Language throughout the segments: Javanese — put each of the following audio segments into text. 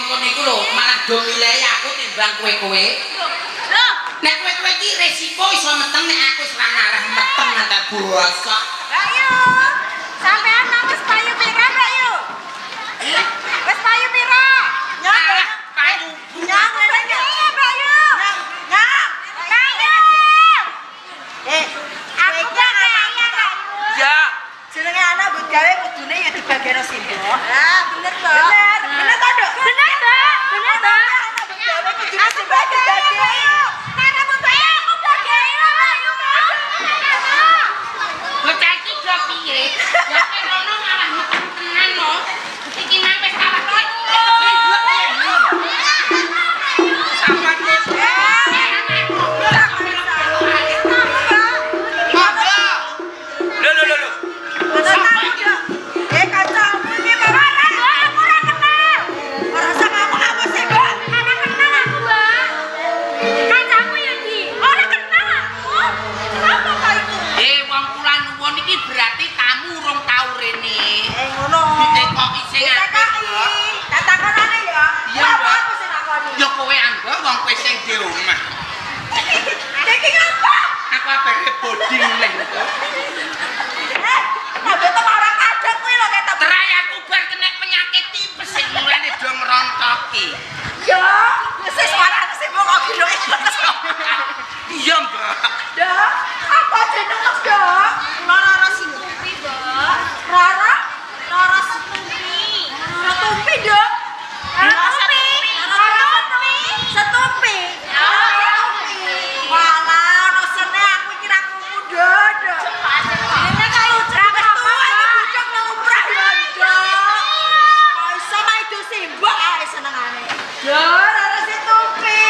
ngongkon iku lho malah do milih aku timbang kowe-kowe. Lho, Nek kowe-kowe iki resiko iso meteng nek aku wis ra ngarah meteng nganti bosok. Mbak Yu. Sampean nang wis payu pira, Mbak Yu? Wis payu pira? Nyang payu. Nyang lene ya, Mbak Yu. Nyang. Mbak Yu. Aku kaya Mbak Yu. Ya. Jenenge anak mbok gawe kudune ya dibageno simbok. Ah, bener, Mbak. Bener ta, Dok? Bener, Mbak. Bener, Mbak. Gawe kudune simbok dibagi. Karena mbak aku bagi Mbak Yu. Bocah iki do piye? Ya perono malah meteng tenan lho. Iki nang wis kalah iki. Sampeyan wis. Lho. Kancamu iki marane. Aku ora kenal. Ora usah ngomong-ngomong sih, Mbak. Ora kenal aku, Mbak. Kancamu ya di. Ora kenal aku. Kenapa kok itu? Wong kula nuwun iki berarti tamu urung tau rene. Ngono. Ditekoki sing apik. Takonane ya. Iya, Mbak. Aku sing takoni. Ya kowe anggap wong kowe sing di omah. Iki ngapa? Aku apere bodi neh. Kabeh to ora kadang kuwi lho ketok. Terai aku bar kena penyakit tipes sing mulane do ngerontoki. Ya, wis suarane simbok kok gilo iki. Iya, Mbak. Dah, apa jeneng Mas, Dok? Rara Situmpi, Mbak. Rara? Rara Situmpi. Rara Tumpi, Dok. Rara Situmpi. Setumpi. Ya. Walah, ono sene aku kira krungu Dok. Ini kalau cerita tua iki bocah nang umrah ya, Dok. Kok iso maido simbok ae senengane. Dok, Rara Setumpi.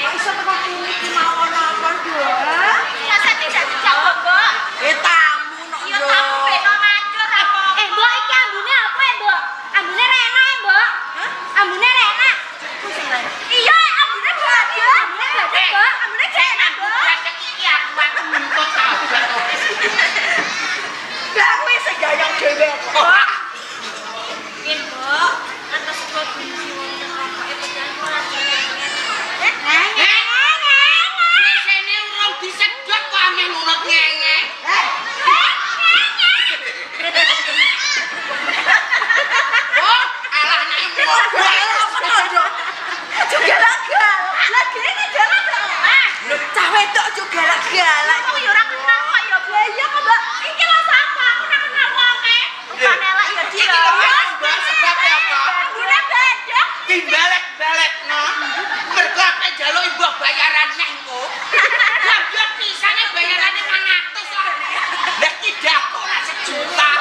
Kok iso teko kene iki mau ono apa, Dok? Masa tidak dijawab, Mbak? Tamu nok, Ya Dok. tamu beno ngajur apa? Mbak, iki ambune apa ya, Mbak? Ambune Rena ya, Mbak? Hah? Ambune Rena. Ku sing lain. Iya, ambune Baja. Ambune Baja, Mbak. Ambune Rena, Mbak. Iki aku nuntut sahabat. Lah kuwi sing gayang dhewe. Iya, Mbak. Atas dua biji wong rokoknya pecahan ora Biasane urung disedot kok ame nurut ngenge. Oh, alah nek ngobrol. Juga lagal. Lagi ini jalan dong. Cah wedok juga lagal. Aku ya ora kenal kok ya. Lah iya kok, Mbak. Iki lho sapa? Aku ora kenal wonge. Bukan elek ya dia. Iki kepiye, Mbak? Sebabnya apa? Ambune bedok. Dibalik-balikno. Mergo ape njaluk ibu bayaran neh engko. Lah yo pisane bayarane 500 lah. Lah iki dapur ora 1 juta.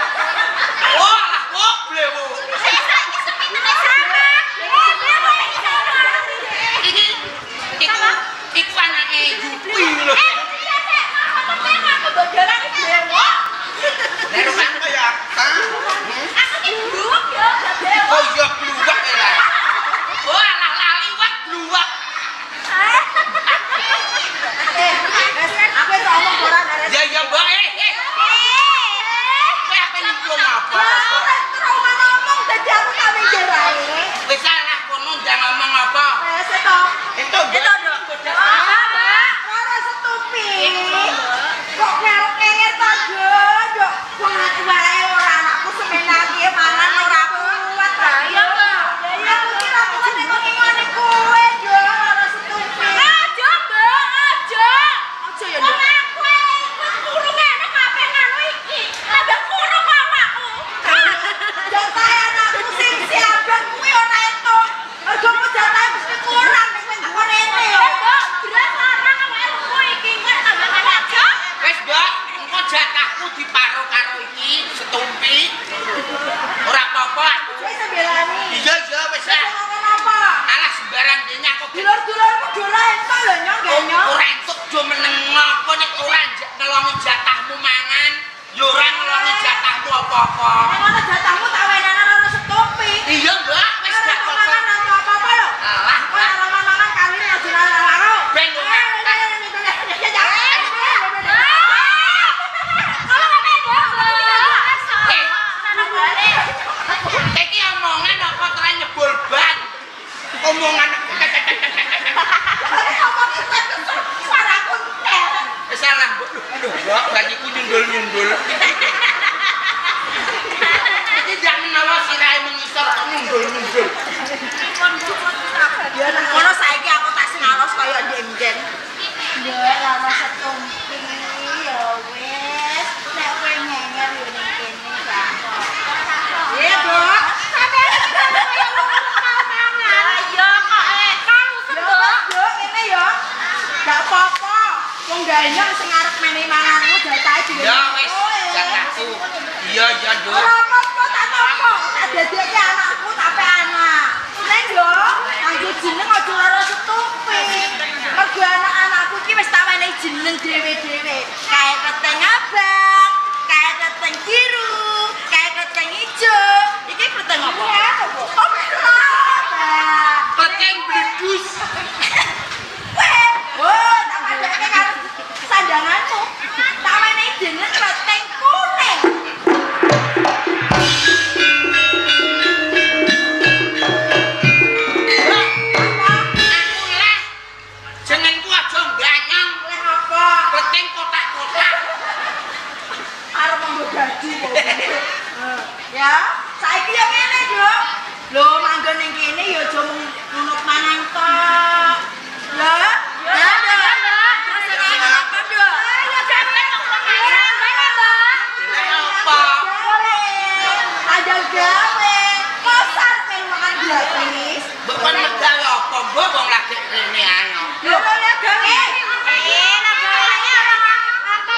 Oh, alah goble wo. Saya saiki sepintene sama. Iku anake Yupi lho. Iya, Sek. Aku dodolan dewo. Lah rumahmu kaya apa? Aku ki bluwek ya, dewo. Oh iya bluwek lah. Oh alah lali wak bluwek. Aku itu omong orang ada. Ya ya Mbak kowe ape nyemplung apa? Ngomong jadi aku kawin jerai. Wis salah kono ndang ngomong apa? Wes to. Itu Mbak. Rara Setumpi. Kok ngerep-ngerep ta, Dok? Kuat wae ora anakku semenak iki mangan ora kuat ta. Iya, Mbak. Ya aku kira kuat nek ngene kowe, Dok. Rara Setumpi. Aja, Mbak, aja. Aja ya, Wong Dok. aku kurung enak kabeh nganu iki. Tambah kurung awakku. Jatah anakku sing siaban kuwi ora entuk. Aja mu jatah mesti kurang nek wis kok rene. Mbak, beras larang awakku iki enggak tambah aja. Wis Mbak, engko jatahku diparo karo iki Setumpi. Ora apa-apa aku. Wis sebelani. Iya iya wis lah. Ngomong apa? Alah sembarang dene aku Dulur-dulurmu dola entuk lho nyong genyong. ora entuk do meneng ngopo nek ora ngelongi jatahmu mangan. Ya ora ngelongi jatahmu apa-apa. Nek ngono jatahmu tak wenehna Rara Setumpi. Iya Mbak, wis gak apa-apa. Apa-apa lho. Alah, Kowe ora mangan kawin aja lara-lara. Ben iki omongan apa tenan nyebul ban? omongan. Suaraku entek. Salah, Mbok, bayiku nyundul-nyundul. Tidak menawa sirahe mengisor nyundul-nyundul. Ya nek ngono saiki aku tak singalos kaya ndeng-ndeng. Ya lara setumpi ya wis. Nek kowe nyenger yo ning kene gak apa-apa. Iya, Mbok. Sampeyan iki kaya wong mangan. Ayo kok kang sebok. Yo ngene yo. Gak apa-apa. Wong ganyong sing arep menehi manganmu jatahe dhewe. Ya wis, jatahku. Iya, Nduk. Ora apa-apa tak apa. Tak dadekke anakku tapi anak. Neng yo, anggo jeneng aja lara setupi. Mergo anak-anakku iki wis tak wenehi jeneng dhewe-dhewe. Kae keteng abang, kae keteng biru, kae keteng ijo. Iki keteng apa? Oh, Peteng bledus. oh, tak padake karo sandanganmu. Tak wenehi jeneng keteng kuning. Aku leh. Jenengku aja ganyang. Leh apa? Peteng kotak-kotak. Arep monggo gaji kok. Ya, saiki yo ngene, Yo. Lho, manggon ning kene yo aja mung nunut mangan tok. Ya, ya, Mbak. Terus iki apa, Yo? Ya gawe Apa? Ada gawe. Kosan pengen makan gratis. Mbok kon medal apa, Mbok wong lagi rene ae. Lho, ya gawe.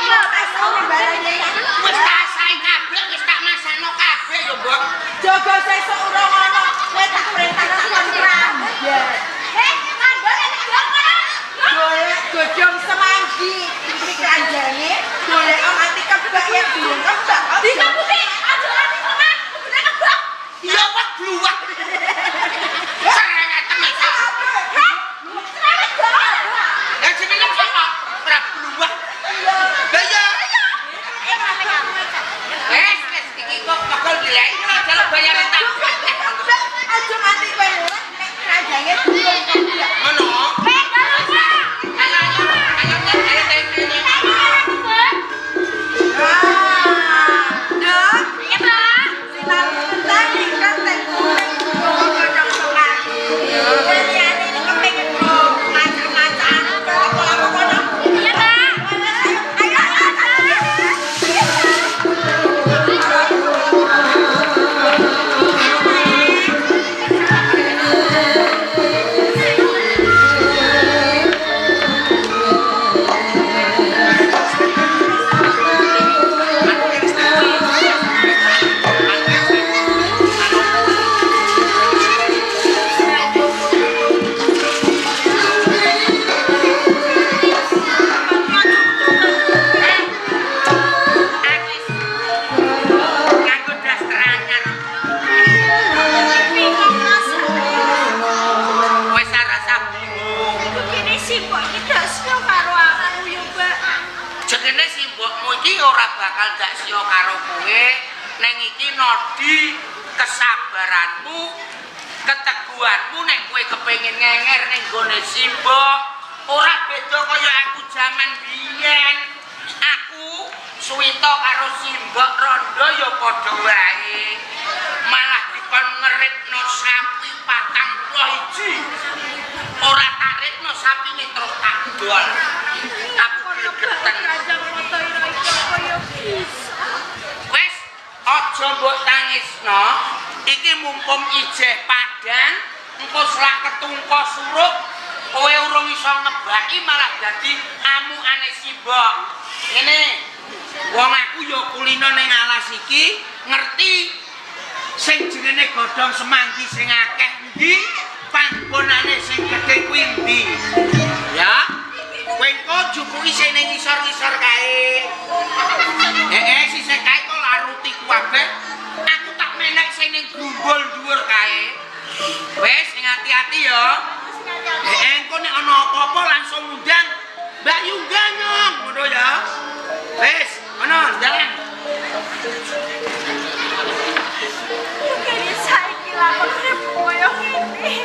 Yo, tak saune barang-barang. Wis tak sae kabeh, wis tak masakno kabeh yo, Mbok. Jaga sesuk urung ono. Kowe tak perintah kon ya. Golek godhong semanggi iki kranjane, golek nganti kebak ya durung kebak. Ya wak bluwak. Serene temen. Ya jenenge sapa? Ora bluwak. Lah ya. Wes iki kok bakal dileki ora jaluk bayaran tak. Aja nganti kowe nek kranjane durung kebak. Ngono. Jenenge simbokmu iki ora bakal dak sia karo kowe. Neng iki nodi kesabaranmu, keteguhanmu nek kowe kepengin ngenger ning gone simbok. Ora beda kaya aku jaman biyen. Aku suwita karo simbok rondo ya padha wae. Malah dikon ngeritno sapi 41. Ora taritno sapine terus tak dol. Aku gregetan. Wes aja mbok tangisno. Iki mumpung ijeh padang, engko selak ketungko surup, kowe urung iso ngebaki malah dadi amukane simbok. Ngene. Wong aku ya kulino ning alas iki ngerti sing jenenge godhong semanggi sing akeh ndi, panggonane sing gedhe kuwi ndi. Ya. Kowe engko jukuki sing ning isor-isor kae. Sisih kae kok laruti kabeh. Aku tak menek sing ning grumbul dhuwur kae. Wes sing hati-hati ya. Engko nek ana apa-apa langsung ngundang Mbak Yungga nyong, ngono ya. Wes, ana jalan. Kene saiki lakone koyo ngene.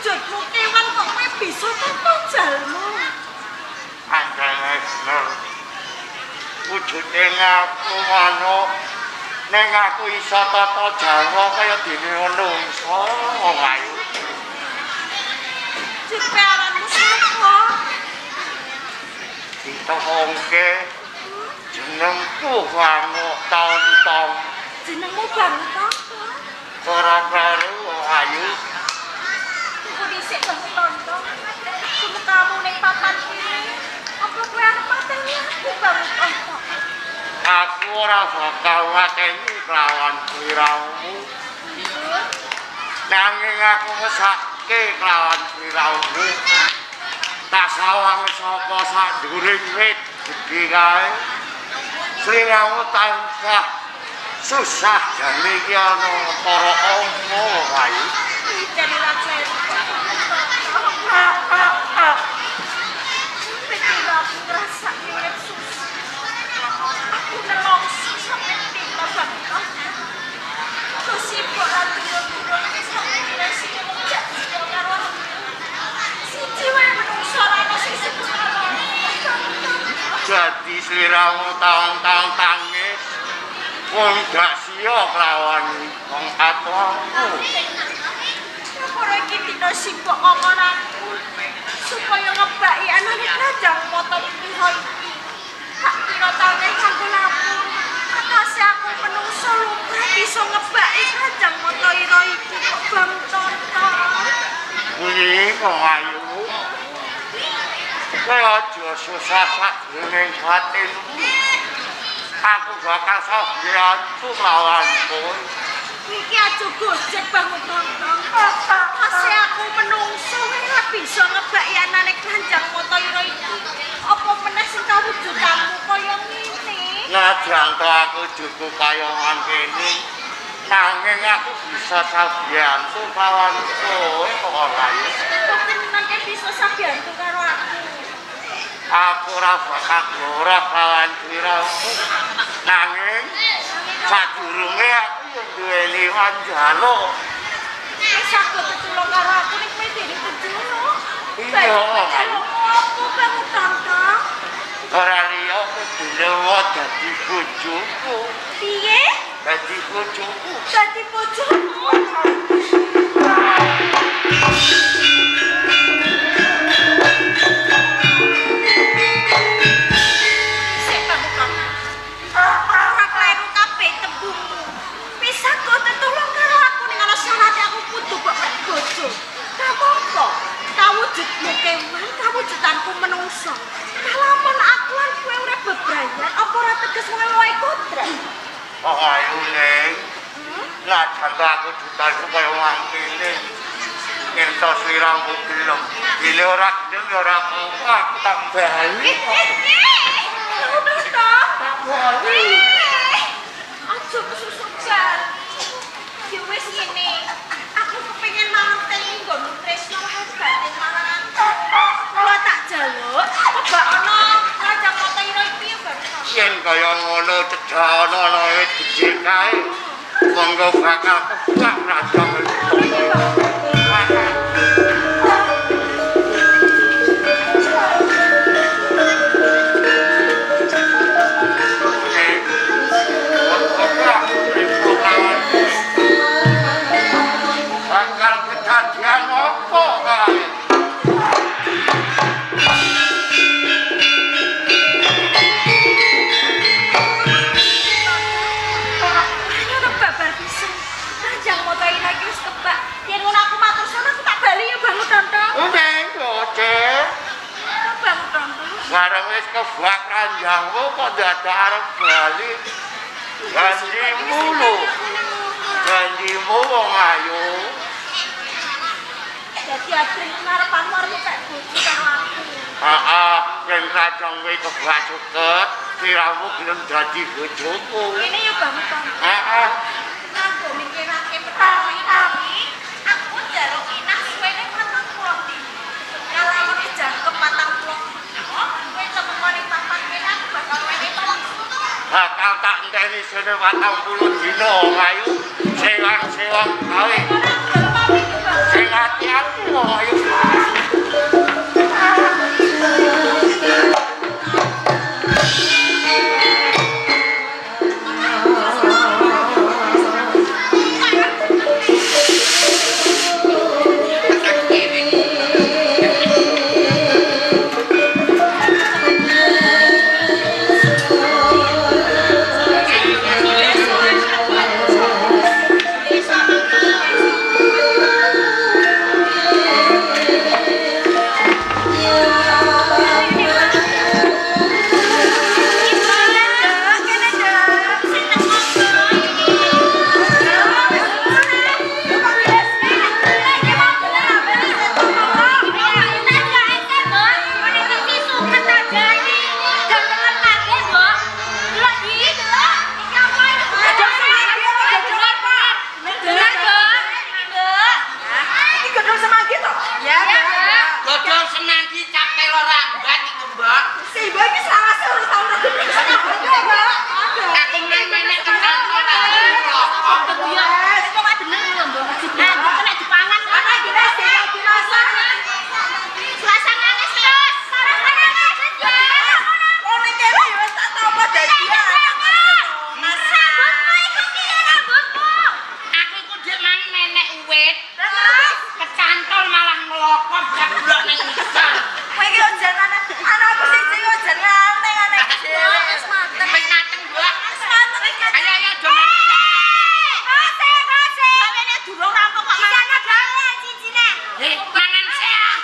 wujudmu kewan kok kowe bisa tata jalmu. Andane bener. Wujude ngaku manuk ning aku iso tata jalma kaya dene manungsa wong ayu. Ciperanmu sapa? Ditongke jenengku Manuk Tontong. Jenengmu banget apa? Ora karo wong ayu. Iku dhisik Bang Tontong. Sumekamu ning papan kene. Apa kowe arep mateni aku Bang Tontong? Aku ora bakal mateni kelawan sliramu. Nanging aku ngesake kelawan sliramu. Tak sawang saka sak dhuwuring wit gedhe kae. Sliramu tansah susah jane iki ana para ombo wae. Jadi raja Pikir aku ngerasa urip susah. Aku nelongsi sampe tinggal Bang Tontong. Terus ibu lagi turun sampe nasi ngejak sida karo aku. Siji wae menungso ora ono sing sebut karo Jadi sliramu taun-taun tangis. Wong gak sia kelawan wong atuangku. Ora iki dina sibuk ngomong aku supaya ngebaki anane kerajaan motor piro iki. Tak kira taune kanggo lapun. Akase aku menungso lumrah bisa ngebaki kerajaan motor iro iki kok Bang Tontong. Kuwi wong ayu. Kowe aja susah sak dening batinmu. Aku bakal sabiantu lawan kowe. Iki aja gojek Bang Tontong. Akase aku menungso ora bisa ngebaki anane kerajaan motor iro iki. Apa meneh sing kawujudanmu kaya ngene? Najan to aku juku kaya mangkene. Nanging aku bisa sabiantu lawan kowe kok ora ya. Kok tenan bisa sabiantu karo aku? Aku ora bakal glorah lawan sliramu. Nanging sadurunge aku yo duweni wanjaluk. Wis aku tetulung karo aku ning kowe dhewe tetulung. Iya. Apa Bang Tontong? Ora liya kudu dadi bojoku. Piye? Dadi bojoku. Dadi bojomu. Sik Bang Tontong. Ora kleru kabeh tembungmu. Wis aku tetulung karo aku ning ana syarat aku kudu kok bojo. Kamangka kawujudmu kewan, kawujudanku menungso. Kalamun aku lan kowe urip bebrayan, apa ora teges ngowahi kontrak? Kok ayu ning. Najan to aku jutalku kaya mangkene. Yen to sliramu gelem. Dile ora gelem ya ora apa aku tak bali. Udah toh. Tak bali. Aja kesusuk jan. Ya wis ngene. Aku kepengin manten nggon tresno batin marang kula tak jaluk. Coba ana raja kota ira iki ya Bang. Yen kaya ngono cedhak ana wit gedhe kae. Monggo bakal kebak raja bakal kejadian apa kae? Ngono babar pisan. Ranjang moto ira iki wis kebak. Yen ngono aku matur sono aku tak bali ya Bang Tontong. Neng bocah. Bang Tontong. Bareng wis kebak ranjangmu kok dadak arep bali. Janjimu lho. Janjimu wong ayu. Jadi adring ngarepanmu arep mek bojo karo aku. Heeh, yen rajang kowe kebak suket, sliramu gelem dadi bojoku. Ini ya Bang Tontong. Heeh. Nganggo mikirake petara iki, aku njaluk inah suwene 40 dina. Kalamun dijangkep 40 dina, kowe temoni papan kene aku bakal wenehi tolong. Bakal tak enteni sene 40 dina wong ayu. Sewang-sewang gawe. Ora gelem pamit, Bang. Sing ati-ati wong karo rambat iku, Mbak. Si Mbak iki salah urus tau ora diperiksa Mbak. Aku menek kecantol lah. Wes, kok bener lho, Mbak. Nah, kok nek dipangan Ana iki wis dimasak. suasanane terus. Sarang-sarang wis ya. Oh nek kene ya wis tak tampa dadi. Mas rambutmu iku piye rambutmu? Aku iku dhek mang menek uwit. Terus Kecantol malah ngelokop jablok ning ngisor. Kowe iki ojen anakku siji ojen aneh dhewe. wis mateng. Wis mateng, Mbak. Ayo ayo do Gawene durung rampung kok mangan gawe cincine. mangan sih ah.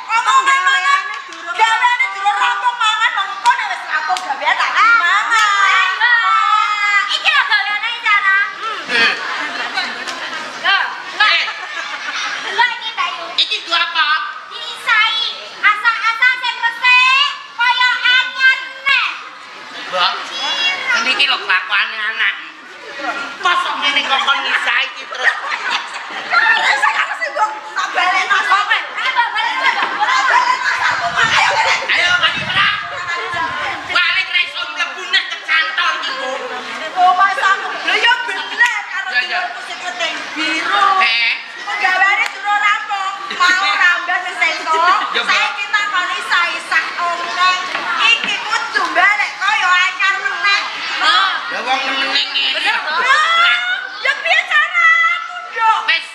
Ngomong gaweane durung. Gaweane durung rampung mangan mengko nek wis rampung gawean tak mangan. Iki lho gaweane Zara. Lho, Eh, lho iki Bayu. iki gua apa? Disai, asa-asa sing resik kaya anyar neh. Mbak. Niki lho kelakuane anak. Mosok ngene kok kon ngisah iki terus. Saya sing mbok tak balekno sampe. Ayo Mbak, balik Mbak. Ayo mati perang. Balik ra iso mlebu nek kecantol iki, Bu. Oh Mas aku. Lho ya bener karo Ya, ya. tilurku sing penting biru. Gaweane durung rampung. Mau rambat wis entuk. Ya, Mbak. Saiki takoni saisah omong. Iki kudu balik kaya anyar meneh. Ya wong meneng ngene. Ya piye caramu, Nduk? Wis.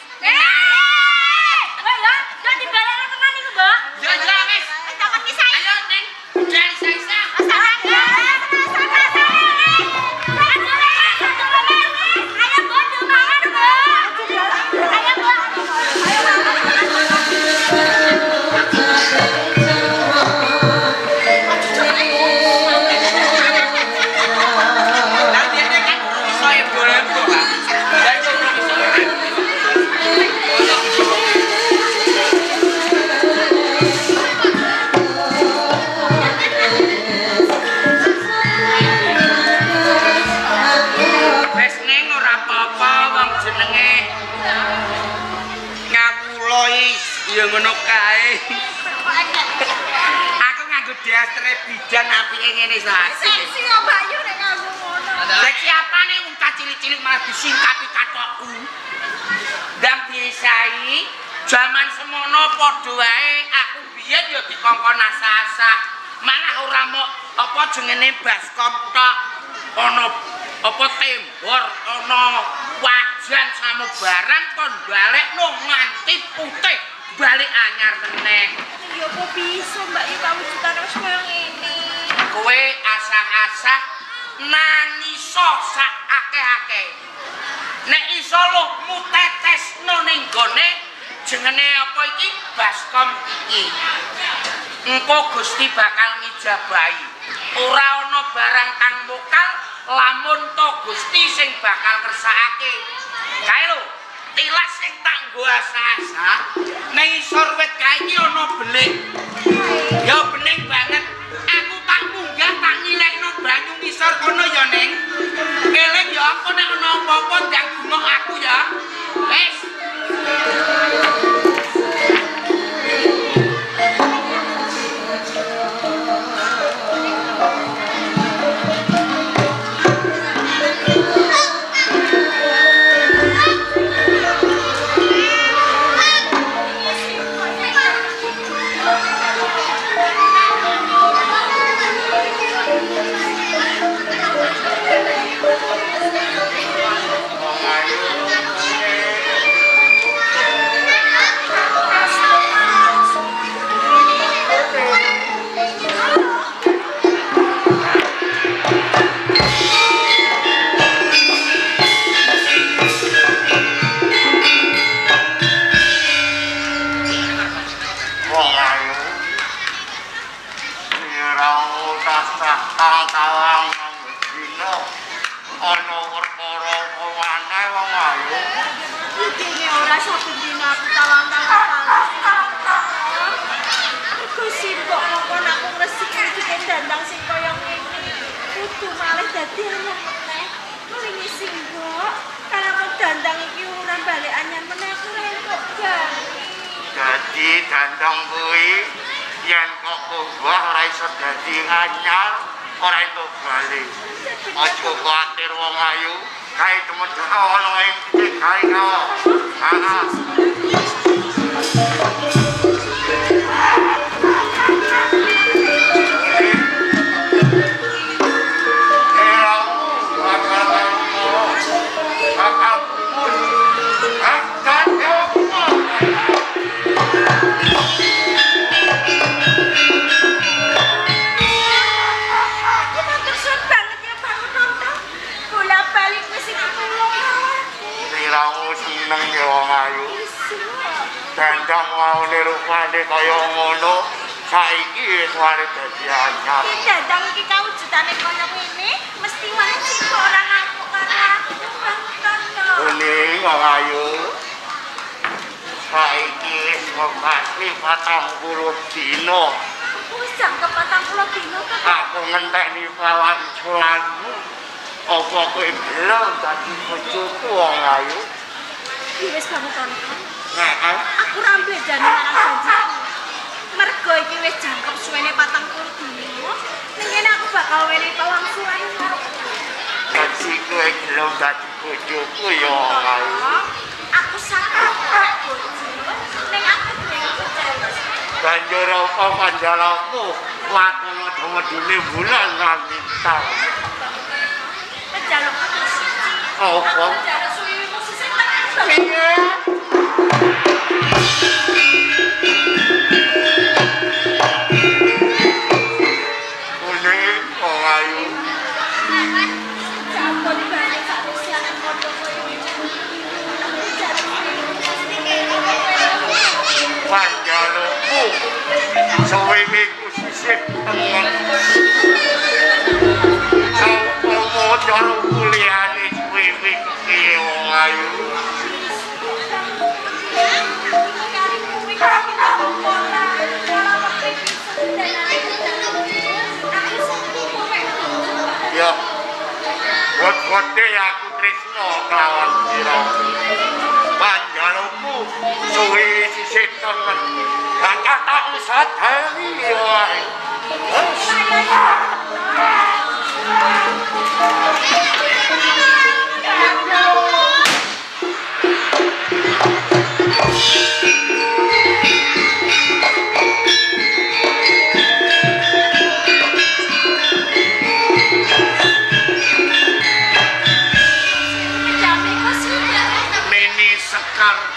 Wah ya, yo dibalekno tenan iku, Mbak. Ya ya wis. Takon ki saya. Ayo Neng, udah isa-isa. Lah dia kan iso ya boleh kok. Lah iso iso. Wes Neng ora apa-apa wong jenenge ngapula ya ngono kae. Aku nganggo dastre bidan apike ngene saiki. Seksi ya Bayu nek nganggo ngono. Lah siapane wong cilik-cilik malah disingkapi katokku. Ndang disai jaman semono padha wae aku biyen ya dikongkon asa-asa. Malah ora mok apa jenenge baskom tok. Ana apa tembor, ana wajan samubarang kon balekno nganti putih, balik anyar meneh. Ya kok bisa Mbak Yu kawujudan wis koyo ngene. Kowe asah-asah nangiso sak akeh-akeh. Nek iso luhmu tetesno ning gone jenenge apa iki baskom iki. Engko Gusti bakal ngijabahi. Ora ana barang kang mokal lamun to Gusti sing bakal kersakake. Kae lho, tilas sing tak nggo asah-asah ning isor wit kae iki ana belik. Ya bening banget. Aku tak munggah tak nyilekno banyu ngisor kono ya, Ning. Eling ya aku nek ana apa-apa ndang gumok aku ya. Wis. tawang dino ana perkara aneh wong ayu. Iki ora saben dina aku tawang-tawang. Iku sibuk ngomong aku ngresiki iki dandang sing kaya ngene. Kudu malih dadi anyar meneh. Wingi singgok kalau dandang iki ora balik anyar meneh aku ora entuk ganti. Dadi dandang kuwi yen kok kumbah ora iso dadi anyar, ora entuk bali. Aja kuwatir wong ayu, kae temen ana ing kae kau. Ah. Seneng ya wong ayu. Dandang maune rupane kaya ngono, saiki wis wale dadi anyar. Dandang iki kawujudane kaya ngene, mesti wajib kok ora ngamuk karo aku, Bang Tondo. Kuning wong ayu. Saiki wis ngasi 40 dina. Wis jam ke 40 dina to. Aku ngenteni pawanculanmu. Apa kowe belum dadi bojoku wong ayu? Wis Bang Tondo. Heeh. Aku ra mbedani marang janjiku. Mergo iki wis jangkep suwene 40 dina. Ning kene aku bakal wenehi pawangsulan. Dadi kowe belum dadi bojoku ya wong ayu. Aku sakit bojo. Ning aku duwe bojo. Banjur apa panjalukmu? Wakono medune bulan nganti taun. Penjaluk siji. Apa? Penjaluk suwimu sisi tenan. Piye? Kuning wong ayu. Sampun balik sak siaran padha koyo Panjalukmu suwimiku sisih tengen. Saupomo cara kuliane suwimik piye wong ayu. Ya, buat-buatnya aku tresno kelawan sira. Panjalukmu suwi sisih tengen. Kakak tak usah dali wae.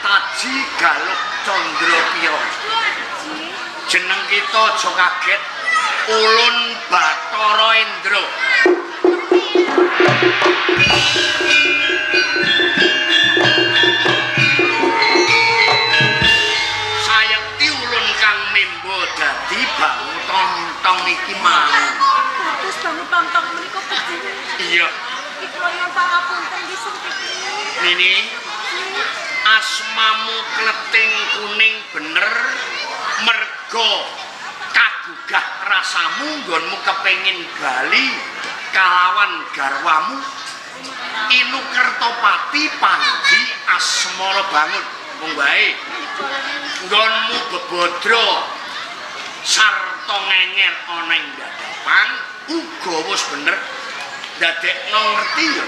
Taji Galuk Condropio. Jeneng kita aja kaget, Ulun Bathara Indra. Sayekti ulun kang nembo dadi bangu tontong iki mau. Terus bangu tontong menika kecil. Iya. Iki yang pangapunten disung iki. Nini. Asmamu kleting kuning bener mergo kagugah rasamu nggonmu kepengin bali kalawan garwamu Inu Kertopati Panji Asmara Bangun mung wae nggonmu bebodro sarta ngenger ana ing dadapan uga wis bener dadekno ngerti ya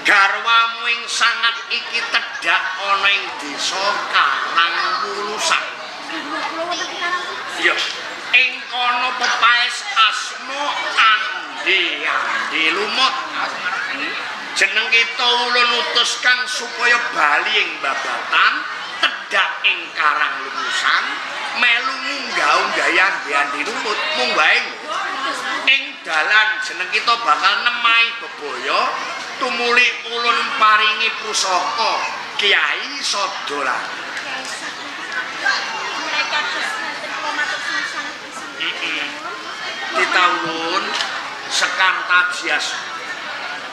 garwamu ing sangat iki tedhak ana ing desa Karangwulusan. Iya, ing kono pepaes asma Andi lumut. Jeneng kita ulun utus kang supaya bali ing babatan tedhak ing Karangwulusan melu munggah-unggayang Andi lumut mung wae. Ing dalan jeneng kita bakal nemahi bebaya tumuli ulun paringi pusaka Kiai Sodolan. Kita ulun Sekar Tajias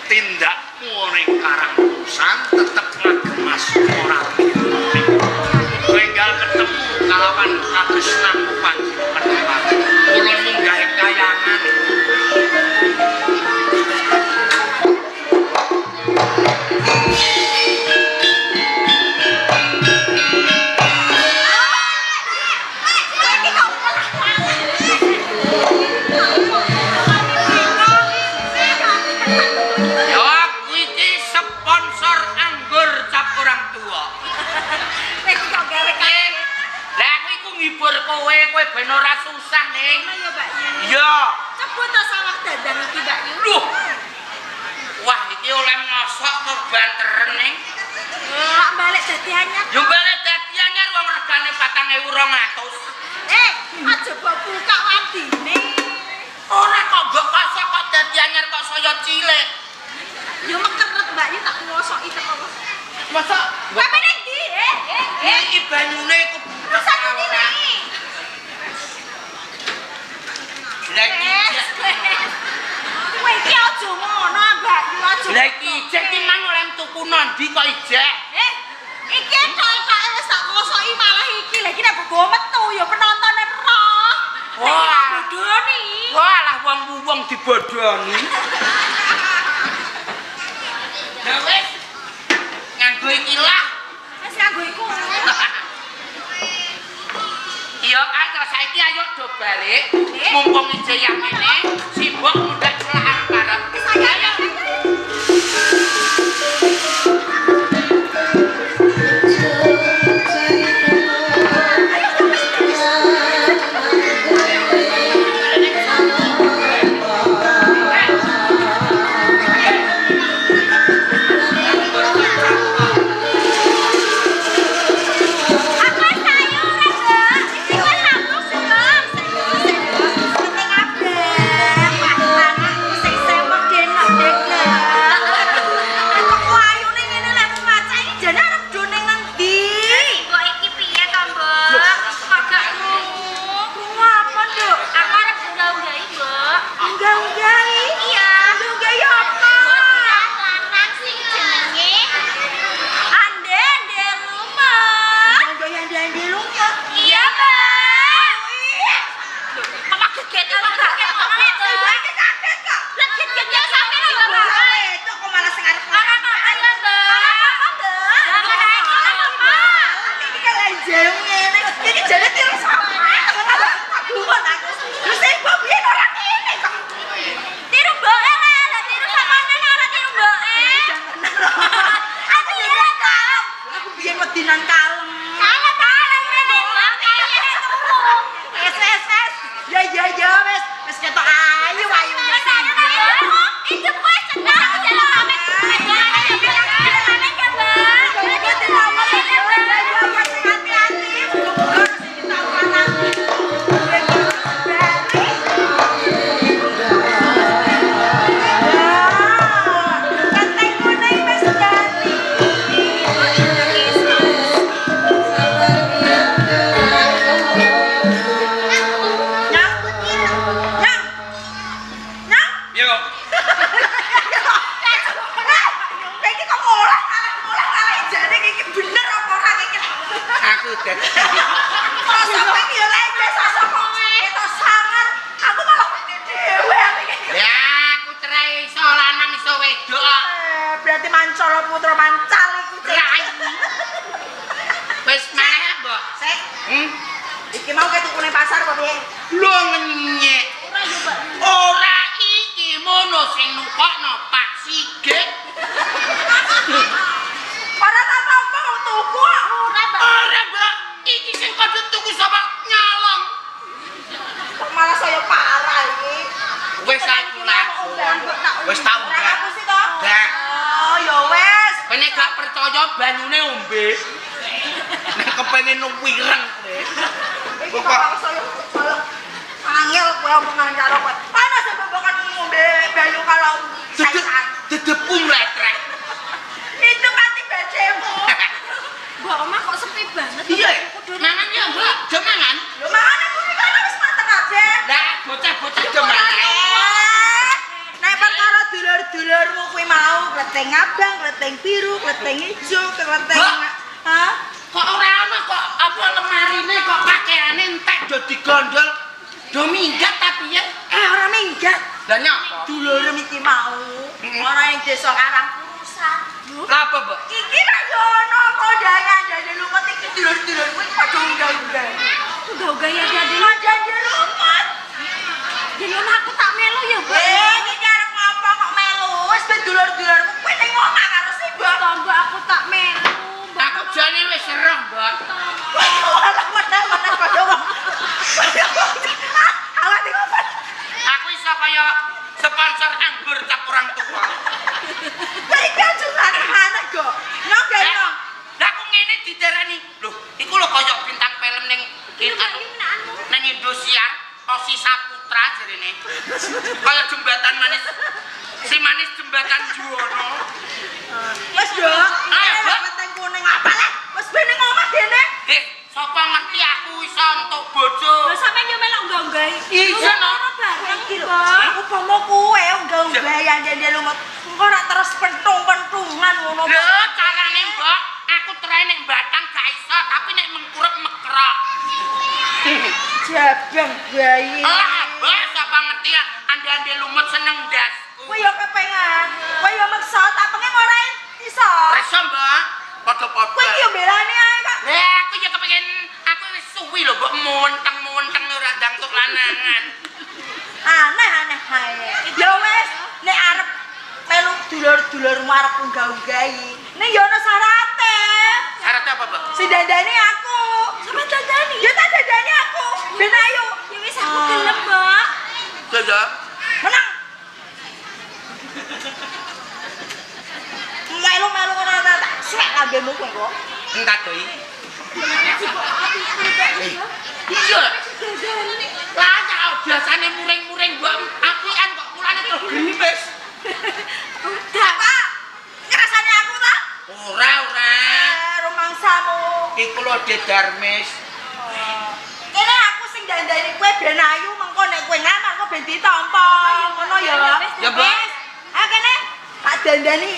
tindakmu ning Karangwulusan tetep ngagemas ora enggal ketemu kalawan katresnanmu Panji Kertopati. Ulun munggah kayangan. Iki kok kowe ben ora susah ning. Ayo Mbak Yu. Iya. Coba to sawah dandang iki Mbak Yu. Duh. Wah, iki oleh ngosok kebanteran ning. Lak balik dadi anyar. Yo balik dadi anyar wong regane 4.200. Aja mbok buka wandine. Ora kok mbok kosok kok dadi anyar kok saya cilik. Yo mekeret Mbak Yu tak ngosoki teko. Masa Tapi ning ndi? iki banyune iku Rusak iki. lagi. Kowe iki aja ngono Mbak Yu aja. Lah iki ijek ki mang oleh tuku nondi kok ijek. Iki tok wis tak ngosoki malah iki. Lah iki nek go metu ya penontone roh. Wah. Bodoni. Wah, lah wong dibodoni. Lah wis nganggo iki lah. Wis nganggo iku. Iya kan terus saiki ayo do balik. Mumpung ije yang ini sibuk mudah celakan bareng. Ayo. Awak iki apa? Aku iso kaya sponsor anggur cap orang tua. Lah iki aja anak kok. Nyong gak nyong. Lah aku ngene didarani. Lho, iku lho kaya bintang film ning anu nang Indosiar, Osi Saputra jarene. Kaya jembatan manis. Si manis jembatan Juwono. Wes yo. Ayo weteng kuning apa lek? Wes ben ning omah dene. Sapa ngerti aku iso entuk bojo. Lho sampe yo melok unggah-unggahi. Iya no. Bareng Iki lho. Mbak. Upama kowe unggah-unggah yang dene lumut. Engko ora terus pentung-pentungan ngono. Lho, carane Mbok, aku terae nek batang gak iso, tapi nek mengkurep mekrok. Jabang bayi. Lah, Mbok, sapa ngerti ya ande-ande lumut seneng ndasku. Kowe yo kepengen. Kowe yo maksa tapenge ora iso. Reso, Mbok. Padha-padha. Kowe iki yo belani ae kok. Lah, aku ya kepengin aku wis suwi lho, Mbok, munteng-munteng ora ndangtuk lanangan. Aneh-aneh ae. Ya wis, nek arep melu dulur-dulurmu arep unggah-unggahi. Ning yo ana syarate. Syarat apa, Mbok? Si dandani aku. Sampe dandani. Ya tak dandani aku. Ben ayo. Ya wis aku gelem, Mbak. Ya. Menang. Melu-melu ngono tak suwek lambemu kowe kok. Entak doi. Iya. Lah tak biasane muring-muring Mbok apian kok kulane terus gerimis. Udah, Pak. Ngrasani aku ta? Ora. Rumangsamu. Iku lho Dedarmis. Kene aku sing dandani kowe ben ayu mengko nek kowe ngamar kok ben ditampa. Ngono ya. Ya, Mbak. Wis. Ah kene tak dandani.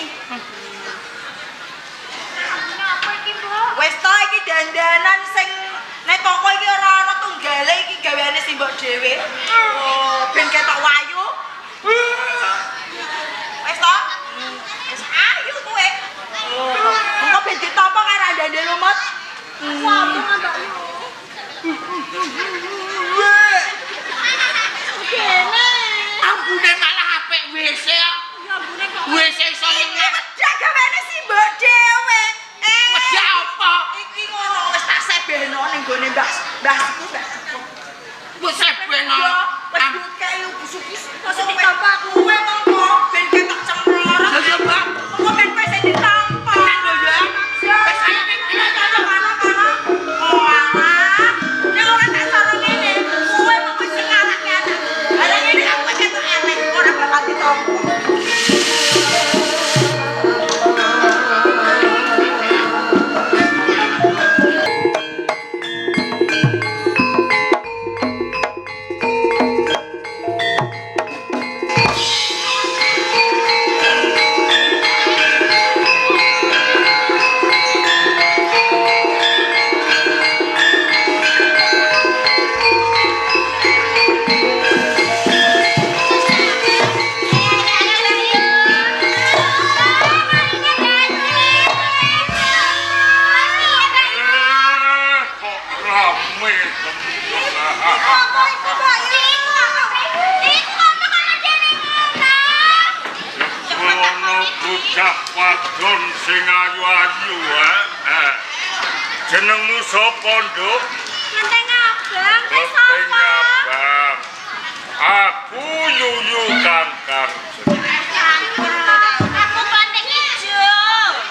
Apa iki, Mbak? Wis to iki dandanan sing nek toko iki ora ana tunggale iki gaweane si mbok dhewe. Oh, ben ketok wayu. Wis to? Wis ayu kowe. Oh, engko ben ditampa karo ndande lumut. Apa ngambakmu? Kene. Ambune malah apik WC kok. Ya ambune kok. WC iso Iki meneng. wedak gaweane si mbok dhewe. Wedak apa? Iki ngono wis tak sebeno ning gone Mbah iku Mbah. Wis sebeno. Wis kayu busuk-busuk. Masa ditampa aku? Kowe mongko ben ketok cemplor. Ya, Mbak. Mongko ben kowe sing ditampa. Tenan lho ya. Wis ayo ning kene kono. Oh alah. Nek ora tak saro ngene, kowe mongko sing anaknya anak. Lah ngene aku ketok elek ora bakal ditampa. Wadon sing ayu-ayu jenengmu sapa, Nduk? Menteng abang, wis Genteng apa? Abang. Aku Yuyu Kangkang. Aku Menteng ijo.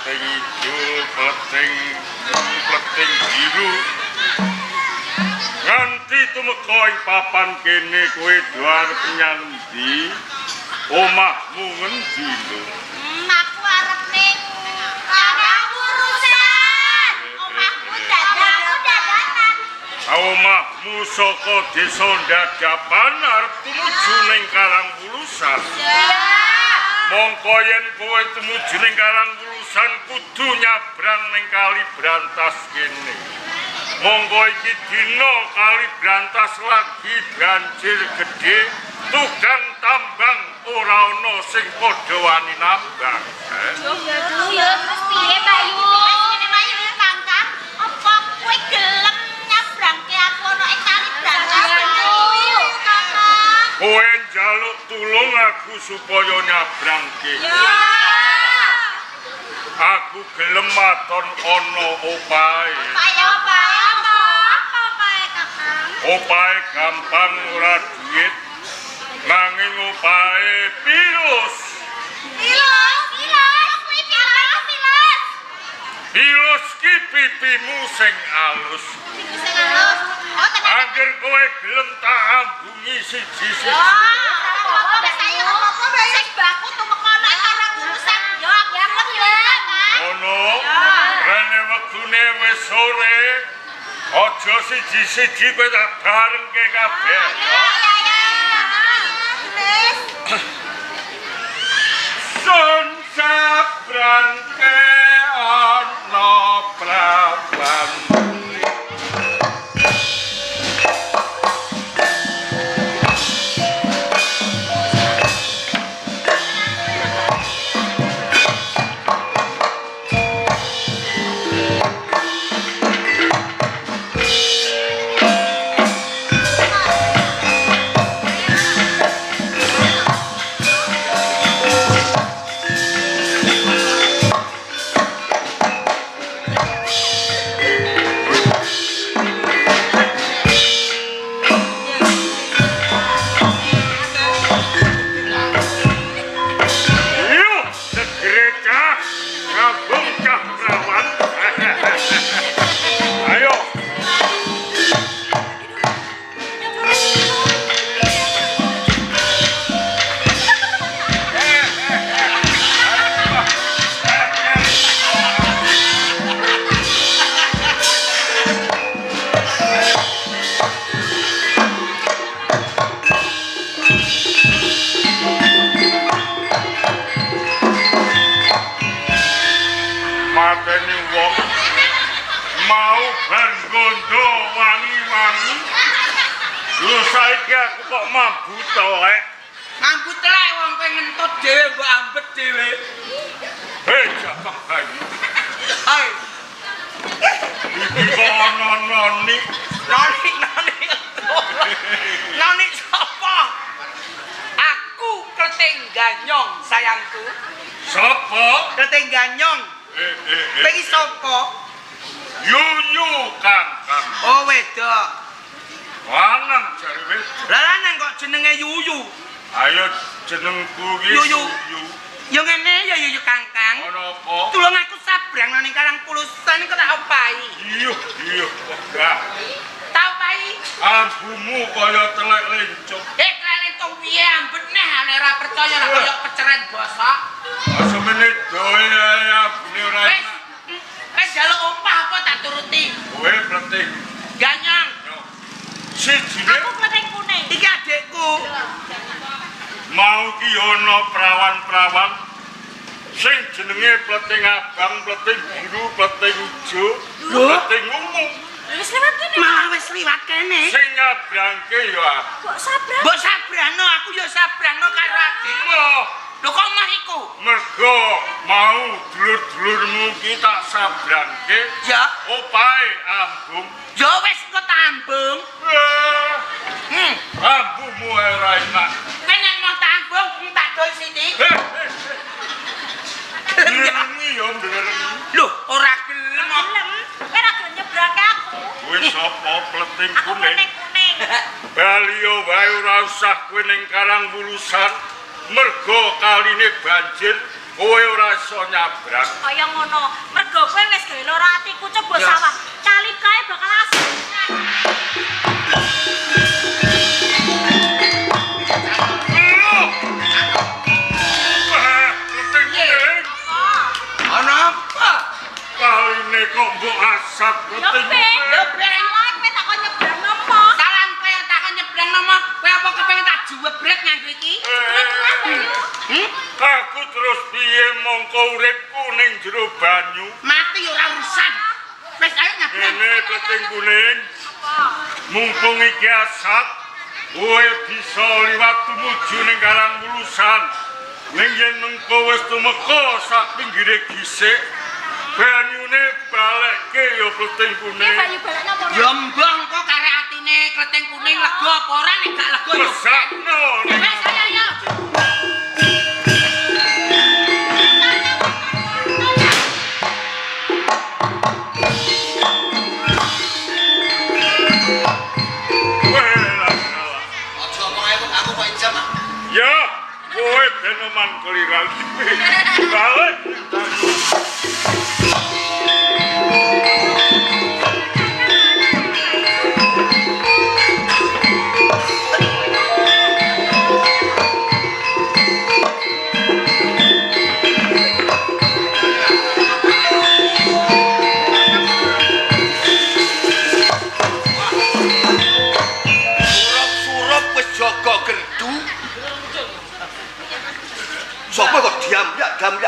Genteng ijo, genteng biru. Nganti tumeka ing papan kene kowe arep menyang ndi? Omahmu ngendi, Nduk? Aku arep ning karang urusan. Omahku dadatan. Omahmu saka desa Dadapan arep tumuju ning Karangwulusan. Mongko yen kowe tumuju ning Karangwulusan kudu nyabrang ning Kali Brantas kene. Monggo iki dina Kali Brantas lagi banjir gedhe, tukang tambang ora ana sing padha wani nambang. Ya terus piye Bayu? Wis Bayu Kangkang, apa kowe gelem nyabrangke aku ana ing Kali Brantas? Kakang. Kowe njaluk tulung aku supaya nyabrangke. Aku gelem maton ana opahe. Kaya apa? Apa pae Kakang? Opahe gampang ora duit. Nanging opahe pilus. Pilus ki pipimu sing alus. Angger kowe gelem tak ambungi siji-siji. Ono, rene wektune wis sore. Aja siji-siji kowe tak barengke kabeh. Sun sabrangke ana prawan. Mateni wong mau ben gondo wangi-wangi. Lho saiki aku kok mambu to, Mampu telek wong kowe ngentut dhewe mbok ambet dhewe. Hei, Japang Bayu. Hai, Iki kok ana noni. noni. Noni sapa? Aku Kleting Ganyong, sayangku. Sapa? Kleting Ganyong. Kowe iki sapa? Yuyu Kakang. Oh, wedok. Lanang jare wis. Lah lanang kok jenenge Yuyu. Ayo jenengku iki Yuyu. Yuyu. Ya ngene ya Yuyu Kangkang. Ana apa? Tulung aku sabrang nang Karang Pulusan kok tak opahi. Iya, enggak. Tak opahi. Ambumu kaya telek lencuk. Klene to piye ambet neh nek ora percaya nek kaya peceren bosok. Asemene doe ambune ora Wis. enak. Wis njaluk opah apa tak turuti. Kowe Kleting. Ganyong. Sijine Iki adikku. mau ki ana prawan-prawan sing jenenge Kleting Abang, Kleting Biru, Kleting Ijo, Kleting Ungu. Malah wis liwat kene. Sing ngabrangke ya aku. Mbok sabrano aku ya sabrano karo adikmu. Lho kok mah iku? Mergo mau dulur-dulurmu ki tak sabrangke Ya, opahe ambung. ya wis kok tambung. Ambumu ora enak. Kowe nek mau tambung tak dol sithik. Berengi ya berengi. Lho, ora gelem kok. Kowe sapa Kleting Kuning? Balio wae ora usah kowe ning Karang Wulusan. Mergo kaline banjir, kowe ora iso nyabrang. Kaya ngono, mergo kowe wis gawe lara atiku coba sawah. Kali kae bakal asli. Ana apa? Kaline kok mbok asap Kleting. Ya ben kowe tak kon nyebrang nopo? salam kowe takon nyebrang nama. Kowe apa kepengin tak juwebret nganggo iki? Aku terus piye mongko uripku ning jero banyu. Mati ora urusan. Wis ayo nyebrang. Ngene Kleting Kuning. Mumpung iki asap, kowe bisa liwat tumuju ning Karang Wulusan. Ning yen mengko wis tumeka sak pinggire gisik, banyune balekke ya Kleting Kuning. Ya mbah kok karek atine Kleting Kuning lega apa ora nek gak lega ya. Mesakno ning Wis ayo ayo. Anoman keliran. Balik. Sopo kok diam ya? Ayo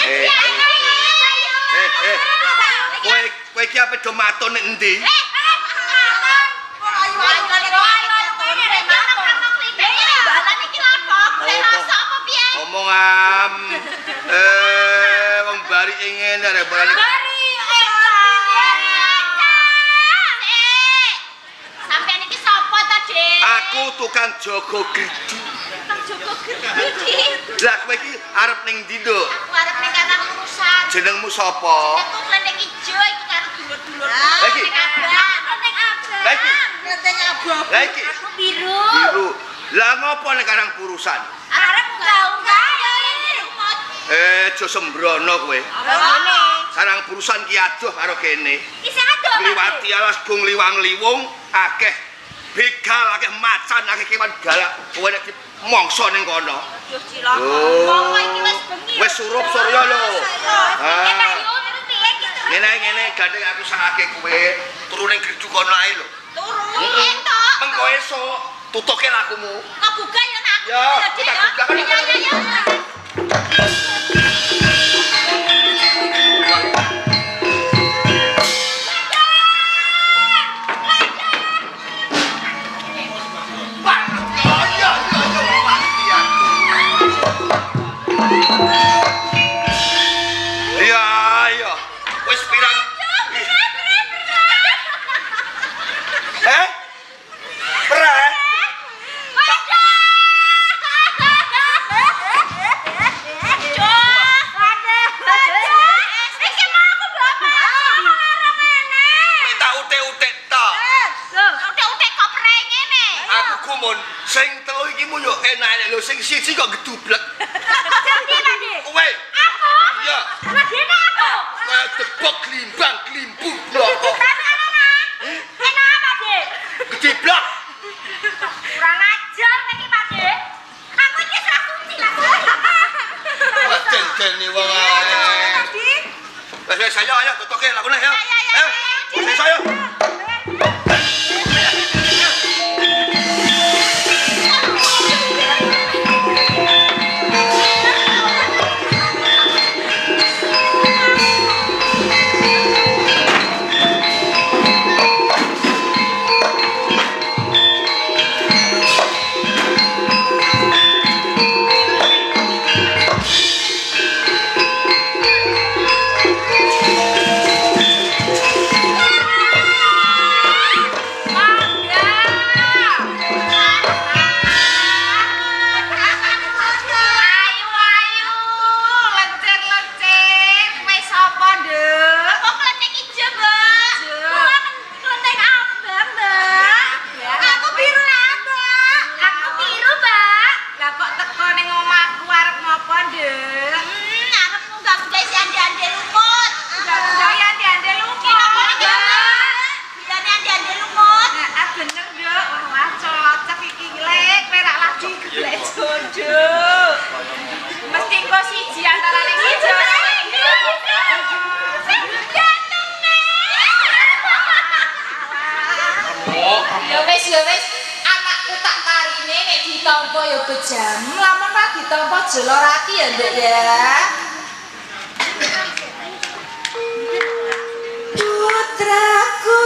diam. Kowe iki ape do maton nek endi? Omongam wong bari ingin arek barani. Sampeyan iki sapa ta, Dik? Aku tukang jaga gedhi. Joko Gede. Lah kowe iki arep ning ndi, Nduk? Aku arep ning kanang urusan. Jenengmu sapa? Aku klendeng ijo iki karo dulur-dulur. Lagi. Ning abang. Ning abang. Lagi. Klenteng abang. Lah iki Aku biru. biru. Lah ngopo nek karang purusan? Arep unggah-unggah ya ini rumot. Jo sembrono kowe. Ngene. Karang purusan ki adoh karo kene. Isih adoh. Liwati alas gung liwang-liwung akeh begal akeh macan akeh kewan galak. Kowe nek mongso ning kono. Aduh cilaka. Wong iki wis bengi. Wis surup surya lho. Enak yo terus piye iki terus. Ngene gandeng aku sakake kowe turu ning gerdu kono ae lho. Turu entok. Mengko esuk tutuke lakumu. Kebuka ya nak. Ya, aku tak buka kan. Ya. Iya. Wis pirang? Perah? Minta utek-utek tok. Aku kumun sing telu iki mu yo enak lho sing siji kok gedublek. Kowe. Iya. Kaya tebok glimbang glimbu blok. Gedeblok. Wah den-deni wong ae. Wes ayo tutuke lakune ya. Wes ayo. Ya wis, anakku tak parine nek ditampa ya bejam, lamun ra ditampa jelo rati ya, Nduk ya. Putraku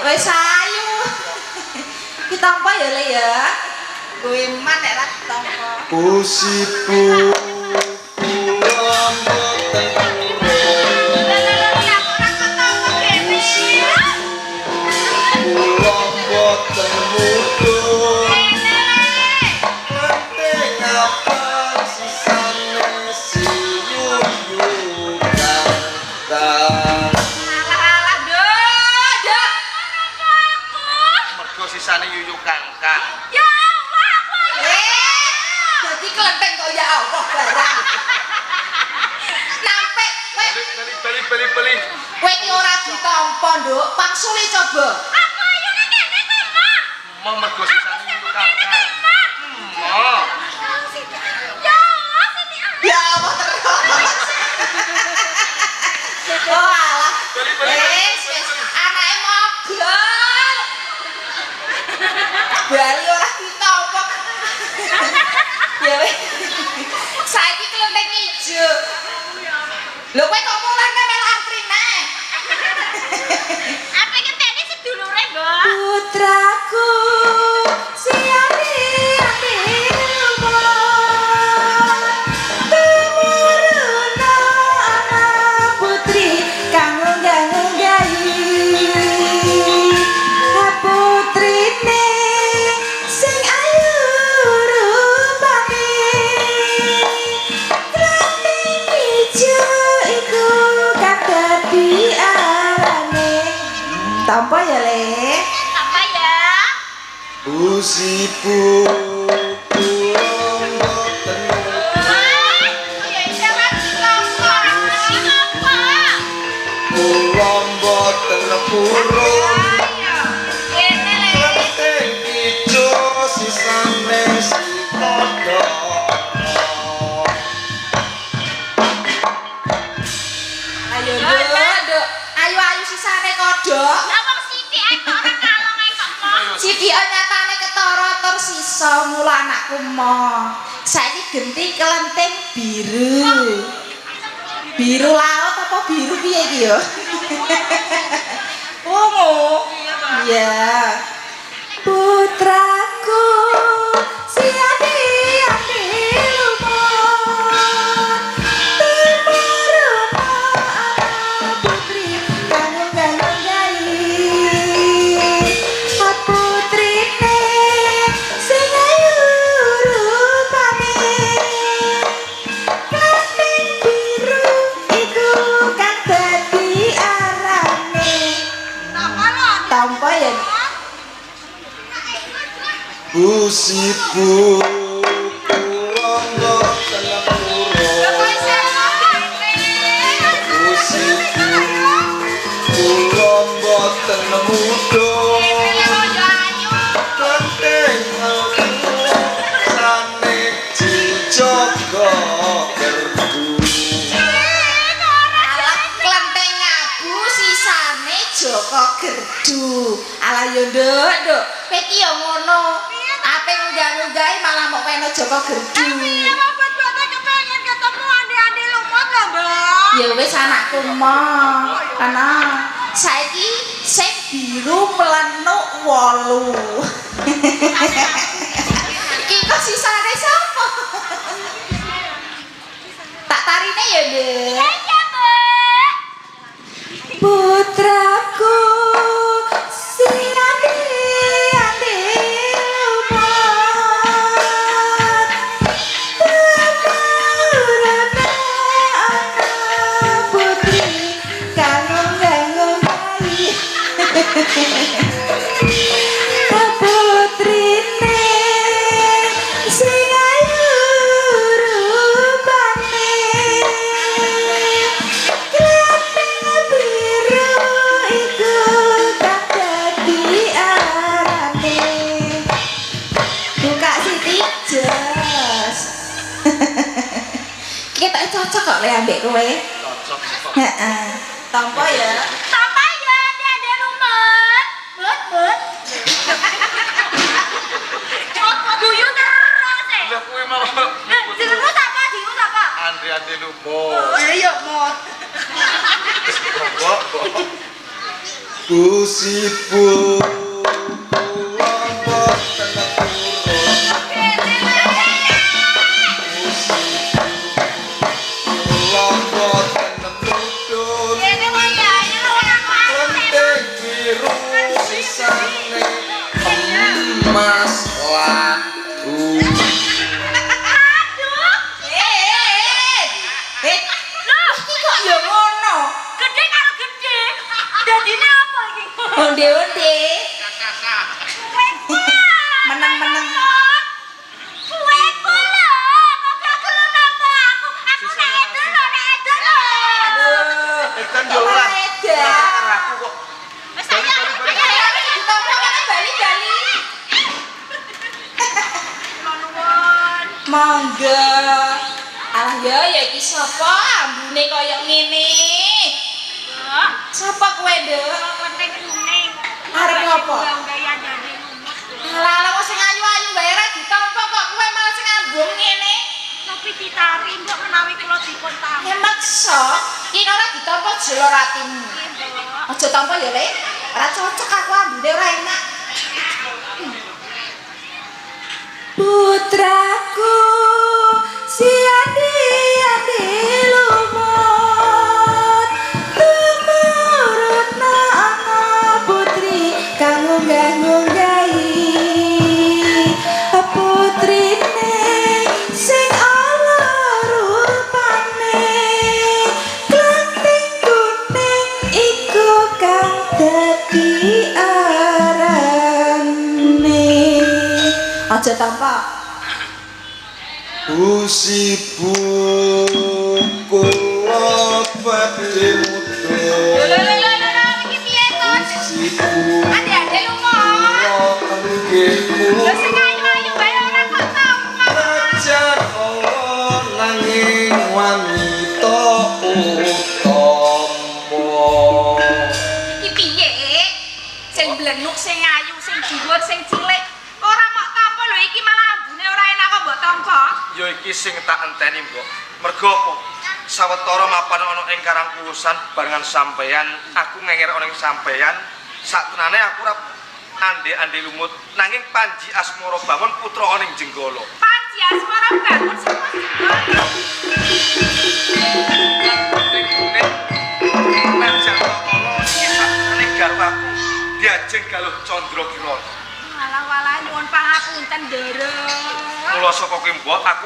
wis ayu. Ditampa ya, Le ya. Kowe man nek ra tampa. Pusipu pulang boten pulang boten mudun penting apa sisane si yuyu kang Alah nduk. mergo sisane yuyu kangkang Ya Allah, aku Dadi kelenteng kok ya Allah barang. Nampe beli kowe iki ora ditampa, Nduk. Pangsuli coba. aku ayo ning kene to, Mak. mau mergo sisane yuyu kangkang oh Ya Allah, Siti. Ya Allah terus. Oh alah. Wis anake mogol. Bali ora ditampa. Ya wis. Saiki kelenteng ijo. Lho kowe kok mulang melu antri neh. Apa ngenteni sedulure, Mbak? Putraku siani ati lumon tumuruna anak putri kang nganggahi putrine sing ayu rupane Klenteng ijo iku kadadi arane tampa ya le Apa ya? Pusipu pulang boten Ya jangan ditampa. Apa? pulang boten purun Kene le. penting ijo sisane si kodok ayo nduk ayu sisane kodok Lah wong Siti ae kok ora kalong ae kok, Mak. Siti nyatane ketara tur sisa mula anakku mo saiki genti kelenteng biru laut apa biru piye iki ya ungu iya putraku siani ati lumon tumuruna anak putri kang nganggahi putrine sing ayu rupane klenteng biru iku kang dadi arane tampa ya Pusipu pulang boten purun Pusipu pulang boten mudun penting sane jijaga kerdu alat klenteng abu sisane Joko Gerdu ala yo nduk kowe iki yo ngono ape ngunggah-ngunggahi malah mok peno Joko Gerdu Ya mau buat-buatnya kepengen ketemu andi-andi lumut lho, Mbak. ya wis anakku mo ana saiki sing biru melenuk 8 iki kok sisane sapa tak tarine ya Nduk Ya, Mbak. putraku siani ati lumon tumuruna anak putri kang nganggahi putrine sing ayu rupane klenteng biru iku kang dadi arane buka Siti jos kita cocok kok le ambek kowe heeh tampa ya Apa ya andi-andi lumut? But. Guyu terus e. lah kowe malah Dirut apa? Dirut apa? Andri lupa iya mot Pusipu pulang boten purun udah. Aku kok Wis ayo. Ayo ditompo kan bali-bali. Kula nuwun. Mangga. Ah ya iki sapa ambune kaya ngene? Mbok, Sapa kowe, Nduk? penting kuning. Arep ngopo? Gaya dari lumut. Alah wong sing ayu-ayu wae ra ditompo kok kowe malah sing ambung ngene. Tapi ditari mbok menawi kula dipun tamu. Ya maksa, iki ora ditompo jelo ratimu. Nggih, Mbok. Aja tampa ya, Le. Ora cocok aku ambune ora enak. Putraku siadi-adi lumut tumurut ana putri kang ngunggah-ngunggahi putrine sing ala rupane klanting kuning iku kang dadi arane aja tampak usibu kula badhe muda. Iki piye to? Usibu Ade-ade lumut. Lah sing ayu-ayu wae ora kok tampa. Rajan Allah nanging wanita utama. Iki piye? Sing blenuk, sing ayu, sing dhuwur, sing cilik. Ora mok tampa lho iki malah ambune ora enak kok mbok tampa. Ya iki sing tak enteni, Mbok. Mergo apa? Sawetara mapan ana ing Karangkurusan barengan sampeyan, aku ngenger ana ing sampeyan. Saktenane aku ora ande-ande lumut nanging Panji Asmara Bangun putra ana ing Jenggala. Panji Asmara Bangun sapa Garwaku diajeng galuh Candra Kirana. Walah-walah nyuwun pangapunten, Ndara. Mula saka kowe mbok aku